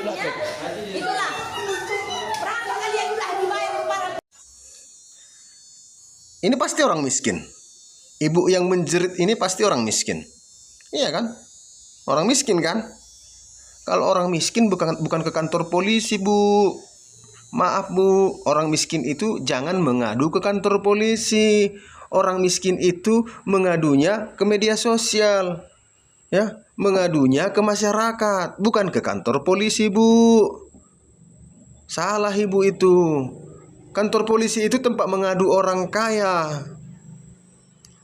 ya. Itulah. Berapa kalian udah dibayar para. Ini pasti orang miskin. Ibu yang menjerit ini pasti orang miskin. Iya kan? Orang miskin kan? Kalau orang miskin bukan ke kantor polisi, Bu. Maaf, Bu. Orang miskin itu jangan mengadu ke kantor polisi. Orang miskin itu mengadunya ke media sosial. Ya, mengadunya ke masyarakat, bukan ke kantor polisi, Bu. Salah Ibu itu. Kantor polisi itu tempat mengadu orang kaya.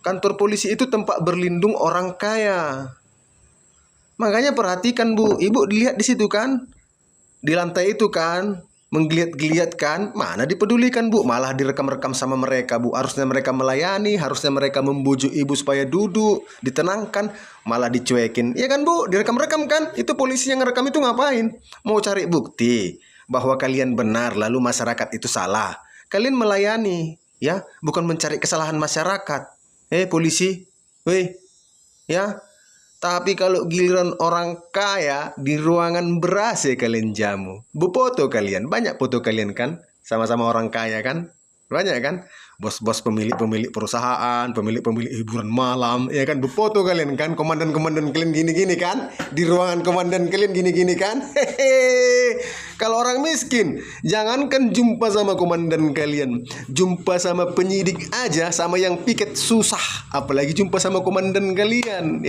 Kantor polisi itu tempat berlindung orang kaya. Makanya perhatikan, Bu. Ibu dilihat di situ kan? Di lantai itu kan? Menggeliat-geliat kan? Mana dipedulikan, Bu? Malah direkam-rekam sama mereka, Bu. Harusnya mereka melayani, harusnya mereka membujuk Ibu supaya duduk, ditenangkan, malah dicuekin. Iya kan, Bu? Direkam-rekam kan? Itu polisi yang ngerekam itu ngapain? Mau cari bukti bahwa kalian benar, lalu masyarakat itu salah. Kalian melayani, ya, bukan mencari kesalahan masyarakat. Polisi, weh, ya. Tapi kalau giliran orang kaya di ruangan ber-AC kalian jamu. Foto kalian, banyak foto kalian kan? Sama-sama orang kaya kan? Banyak kan? Bos-bos pemilik perusahaan, pemilik hiburan malam, ya kan? Foto kalian kan? Komandan-komandan kalian gini-gini kan? Di ruangan komandan kalian gini-gini kan? Hehehe. Kalau orang miskin, jangankan jumpa sama komandan kalian, jumpa sama penyidik aja, sama yang piket susah, apalagi jumpa sama komandan kalian.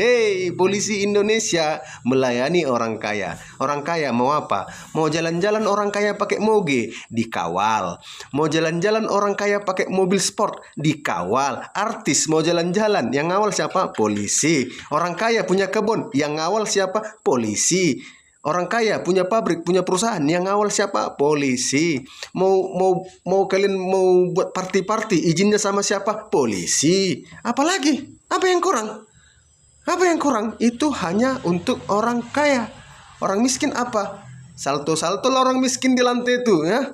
Polisi Indonesia melayani orang kaya. Orang kaya mau apa? Mau jalan-jalan orang kaya pakai moge, dikawal. Mau jalan-jalan orang kaya pakai mobil sport, dikawal. Artis mau jalan-jalan, yang ngawal siapa? Polisi. Orang kaya punya kebun, yang ngawal siapa? Polisi. Orang kaya punya pabrik, punya perusahaan, yang ngawal siapa? Polisi. Mau kalian mau buat party-party, izinnya sama siapa? Polisi. Apalagi? Apa yang kurang? Apa yang kurang? Itu hanya untuk orang kaya. Orang miskin apa? Salto-salto lah orang miskin di lantai itu, ya.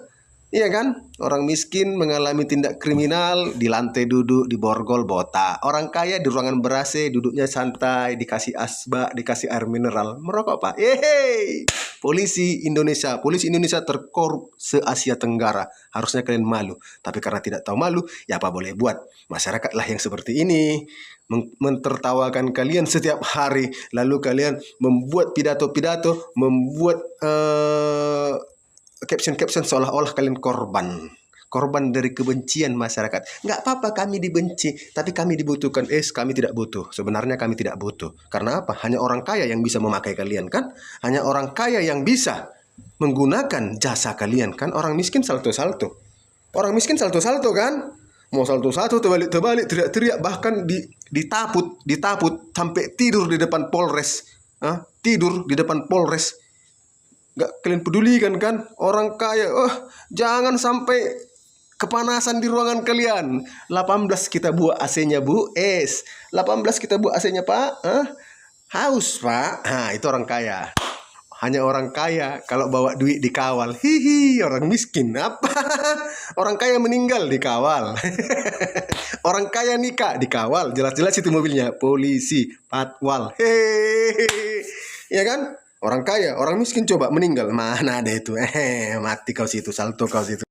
Iya kan? Orang miskin mengalami tindak kriminal, di lantai duduk, di borgol botak. Orang kaya di ruangan ber-AC, duduknya santai, dikasih asbak, dikasih air mineral. Merokok, Pak. Polisi Indonesia terkorup se-Asia Tenggara. Harusnya kalian malu. Tapi karena tidak tahu malu, ya apa boleh buat. Masyarakatlah yang seperti ini mentertawakan kalian setiap hari. Lalu kalian membuat pidato-pidato, membuat caption-caption seolah-olah kalian korban dari kebencian masyarakat. Nggak apa-apa kami dibenci, tapi kami dibutuhkan. Kami tidak butuh. Sebenarnya kami tidak butuh. Karena apa? Hanya orang kaya yang bisa memakai kalian kan? Hanya orang kaya yang bisa menggunakan jasa kalian kan? Orang miskin salto-salto. Orang miskin salto-salto kan? Mau salto-salto, terbalik-terbalik, teriak-teriak, bahkan ditaput sampai tidur di depan Polres. Tidur di depan Polres. Gak kalian pedulikan kan? Orang kaya, jangan sampai kepanasan di ruangan kalian. 18 kita buat AC-nya, Bu. 18 kita buat AC-nya, Pak. Haus, Pak. Itu orang kaya. Hanya orang kaya kalau bawa duit dikawal. Orang miskin apa? Orang kaya meninggal dikawal. Orang kaya nikah dikawal. Jelas-jelas itu mobilnya polisi, patwal. Ya kan? Orang kaya, orang miskin coba meninggal. Mana ada itu? Mati kau situ, salto kau situ.